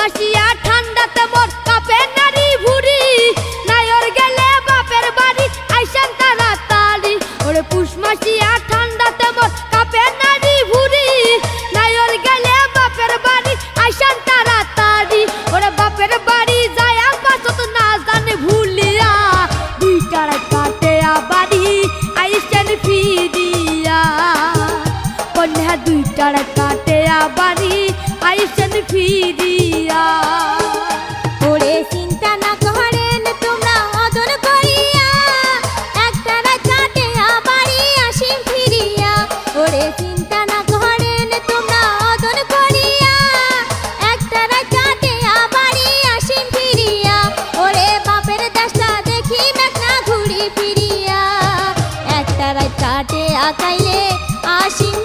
Masia ঠান্ডাতে মোর কাপে নারী ভুরি নায়র গেলে বাপের বাড়ি আইসান তাড়াতাড়ি ওরে পুষ মাসিয়া ঠান্ডাতে মোর কাপে নারী ভুরি নায়র গেলে বাপের বাড়ি আইসান তাড়াতাড়ি ওরে বাপের বাড়ি যায় পাছত না জানে ভুলিয়া দুইটার কাটে বাড়ি আইসেন ফিরিয়া কন্যা দুইটার কাটে বাড়ি আইসেন ফিরিয়া ওরে চিন্তা না করেন তোমরা অদর করিয়া একটা রাত কাটে বাড়ি আসিম ফিরিয়া ওরে চিন্তা না করেন তোমরা অদর করিয়া একটা রাত কাটে বাড়ি আসিম ফিরিয়া ওরে বাপের দেশটা দেখি মেঘনা ঘুরি ফিরিয়া একটা রাত কাটে আকাইলে আসিম